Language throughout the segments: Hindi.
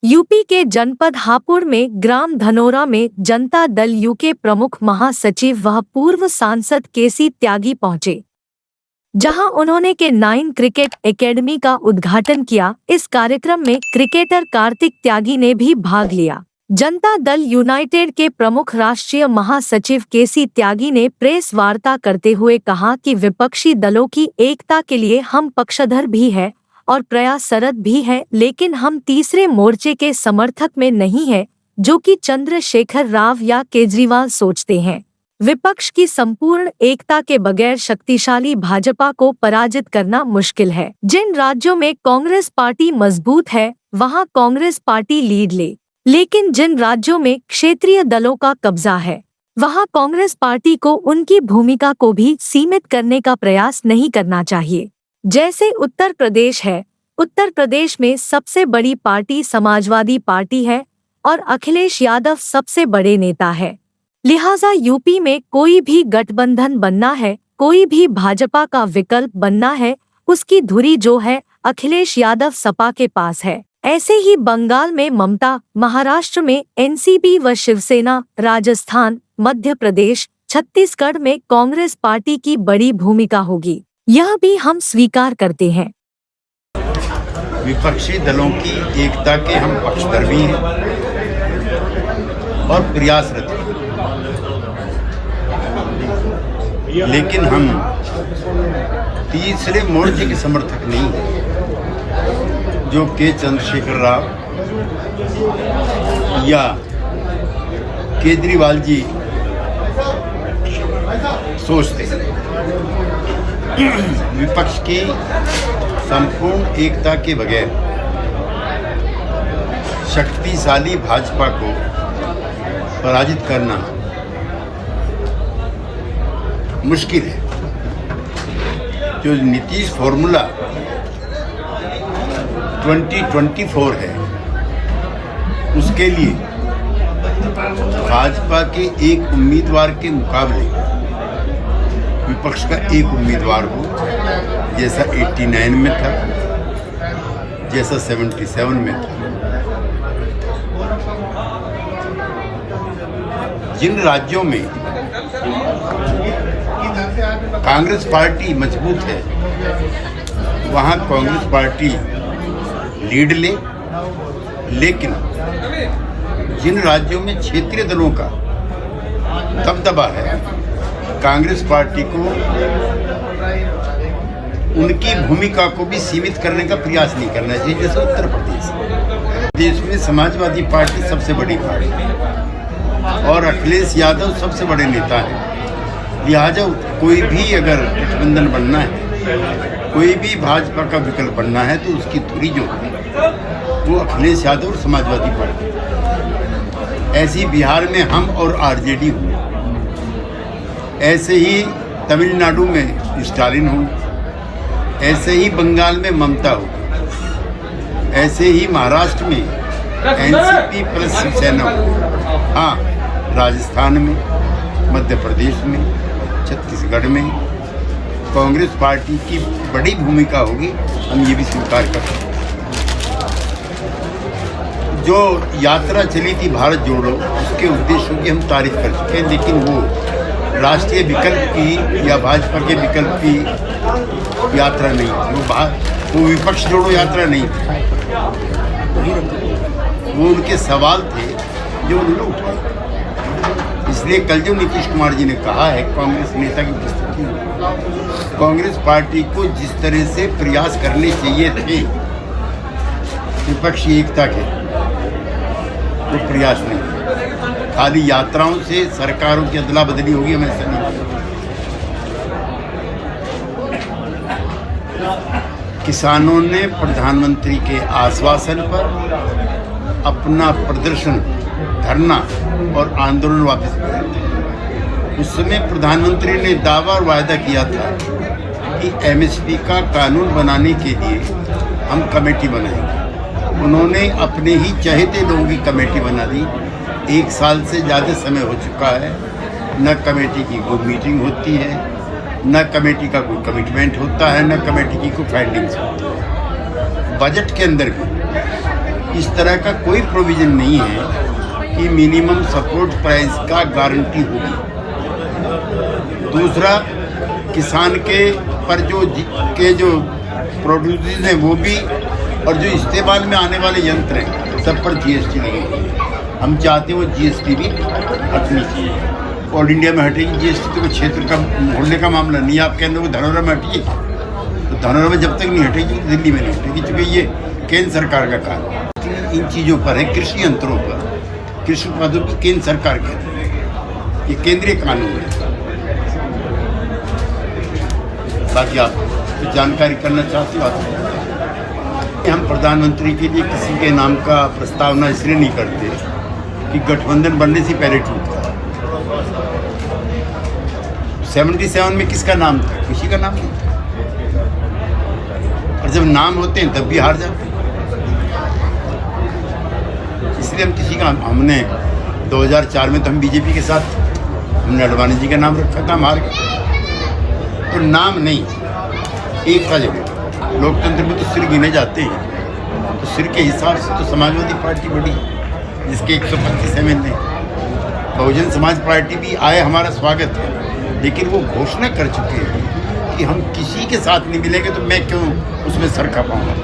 यूपी के जनपद हापुड़ में ग्राम धनोरा में जनता दल यू के प्रमुख महासचिव व पूर्व सांसद केसी त्यागी पहुंचे, जहां उन्होंने के9 क्रिकेट एकेडमी का उद्घाटन किया। इस कार्यक्रम में क्रिकेटर कार्तिक त्यागी ने भी भाग लिया। जनता दल यूनाइटेड के प्रमुख राष्ट्रीय महासचिव केसी त्यागी ने प्रेस वार्ता करते हुए कहा कि विपक्षी दलों की एकता के लिए हम पक्षधर भी हैं और प्रयासरत भी हैं, लेकिन हम तीसरे मोर्चे के समर्थक में नहीं हैं, जो कि चंद्रशेखर राव या केजरीवाल सोचते हैं। विपक्ष की संपूर्ण एकता के बगैर शक्तिशाली भाजपा को पराजित करना मुश्किल है। जिन राज्यों में कांग्रेस पार्टी मजबूत है, वहां कांग्रेस पार्टी लीड ले, लेकिन जिन राज्यों में क्षेत्रीय दलों का कब्जा है, वहां कांग्रेस पार्टी को उनकी भूमिका को भी सीमित करने का प्रयास नहीं करना चाहिए। जैसे उत्तर प्रदेश है, उत्तर प्रदेश में सबसे बड़ी पार्टी समाजवादी पार्टी है और अखिलेश यादव सबसे बड़े नेता है। लिहाजा यूपी में कोई भी गठबंधन बनना है, कोई भी भाजपा का विकल्प बनना है, उसकी धुरी जो है अखिलेश यादव सपा के पास है। ऐसे ही बंगाल में ममता, महाराष्ट्र में एनसीपी व शिवसेना, राजस्थान, मध्य प्रदेश, छत्तीसगढ़ में कांग्रेस पार्टी की बड़ी भूमिका होगी, यह भी हम स्वीकार करते हैं। विपक्षी दलों की एकता के हम पक्षधर भी हैं और प्रयासरत हैं, लेकिन हम तीसरे मोर्चे के समर्थक नहीं हैं, जो के चंद्रशेखर राव या केजरीवाल जी सोचते हैं। विपक्ष की संपूर्ण एकता के बगैर शक्तिशाली भाजपा को पराजित करना मुश्किल है। जो नीतीश फॉर्मूला 2024 है, उसके लिए भाजपा के एक उम्मीदवार के मुकाबले विपक्ष का एक उम्मीदवार हो, जैसा 89 में था, जैसा 77 में था। जिन राज्यों में कांग्रेस पार्टी मजबूत है, वहां कांग्रेस पार्टी लीड ले, लेकिन जिन राज्यों में क्षेत्रीय दलों का दबदबा है, कांग्रेस पार्टी को उनकी भूमिका को भी सीमित करने का प्रयास नहीं करना चाहिए। जैसे उत्तर प्रदेश, देश में समाजवादी पार्टी सबसे बड़ी पार्टी है और अखिलेश यादव सबसे बड़े नेता हैं। लिहाजा कोई भी अगर गठबंधन बनना है, कोई भी भाजपा का विकल्प बनना है, तो उसकी धुरी जो है वो अखिलेश यादव और समाजवादी पार्टी। ऐसी बिहार में हम और आरजेडी हो, ऐसे ही तमिलनाडु में स्टालिन हो, ऐसे ही बंगाल में ममता हो, ऐसे ही महाराष्ट्र में एनसीपी प्लस शिवसेना हो। हाँ, राजस्थान में, मध्य प्रदेश में, छत्तीसगढ़ में कांग्रेस पार्टी की बड़ी भूमिका होगी, हम ये भी स्वीकार करते हैं। जो यात्रा चली थी भारत जोड़ो, उसके उद्देश्यों की हम तारीफ कर चुके हैं, लेकिन वो राष्ट्रीय विकल्प की या भाजपा के विकल्प की यात्रा नहीं, वो विपक्ष जोड़ो यात्रा नहीं थी। वो उनके सवाल थे जो उन्होंने उठाए। इसलिए कल जो नीतीश कुमार जी ने कहा है, कांग्रेस नेता की उपस्थिति, कांग्रेस पार्टी को जिस तरह से प्रयास करने चाहिए थे विपक्षी एकता के, वो प्रयास नहीं। खाली यात्राओं से सरकारों की अदला बदली होगी, हम ऐसा नहीं। किसानों ने प्रधानमंत्री के आश्वासन पर अपना प्रदर्शन, धरना और आंदोलन वापस लिया था। उस समय प्रधानमंत्री ने दावा और वायदा किया था कि एमएसपी का कानून बनाने के लिए हम कमेटी बनाएंगे। उन्होंने अपने ही चहेते लोगों की कमेटी बना दी। 1 साल से ज़्यादा समय हो चुका है, न कमेटी की कोई मीटिंग होती है, न कमेटी का कोई कमिटमेंट होता है, न कमेटी की कोई फाइंडिंग्स होती है। बजट के अंदर भी इस तरह का कोई प्रोविजन नहीं है कि मिनिमम सपोर्ट प्राइस का गारंटी होगी। दूसरा, किसान के पर जो प्रोड्यूस हैं वो भी, और जो इस्तेमाल में आने वाले यंत्र हैं सब पर जीएसटी लगेगी। हम चाहते हैं वो जीएसटी भी हटनी चाहिए। ऑल इंडिया में हटेगी जीएसटी, तो वो क्षेत्र का मोहल्ले का मामला नहीं। आप कह रहे हो धनौरा में हटिए, तो धनौरा में जब तक नहीं हटेगी दिल्ली में नहीं हटेगी, क्योंकि ये केंद्र सरकार का काम है। इन चीज़ों पर है, कृषि यंत्रों पर, कृषि उत्पादों की केंद्र सरकार कहती है, ये केंद्रीय कानून है। बाकी आप कुछ जानकारी करना चाहते हो आप? हम प्रधानमंत्री के लिए किसी के नाम का प्रस्तावना इसलिए नहीं करते कि गठबंधन बनने से पहले टूटता। 77 में किसका नाम था? किसी का नाम नहीं था। और जब नाम होते हैं तब भी हार जाते हैं। इसलिए हम किसी का, हमने 2004 में तो हम बीजेपी के साथ, हमने अडवाणी जी का नाम रखा था, हम हार गए। तो नाम नहीं, एक का जरूर। लोकतंत्र में तो सिर गिने जाते हैं, तो सिर के हिसाब से तो समाजवादी पार्टी बड़ी, जिसके 125 MLA। बहुजन समाज पार्टी भी आए, हमारा स्वागत है, लेकिन वो घोषणा कर चुके हैं कि हम किसी के साथ नहीं मिलेंगे, तो मैं क्यों उसमें सर खा पाऊंगा?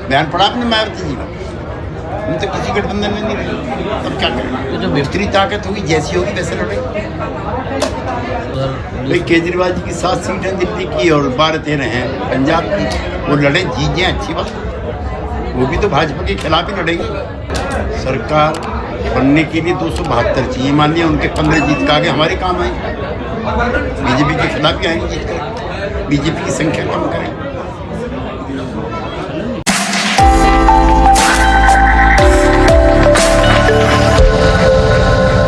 बयान पढ़ा आपने मायावती जी का? हम तो किसी गठबंधन में नहीं रहे, तब क्या करेंगे? तो जो विपरीत ताकत होगी, जैसी होगी वैसे लड़ेंगे। भाई केजरीवाल जी की 7 सीटें दिल्ली की और 12-13 हैं पंजाब की, वो लड़े, जीत जाए, अच्छी बात। वो भी तो भाजपा के खिलाफ ही लड़ेंगे। सरकार बनने के लिए 272 चाहिए, मान लिया उनके 15 जीत का आगे हमारे काम आएंगे, बीजेपी के खिलाफ ही आएंगे जीत कर, बीजेपी की संख्या कम करेंगे।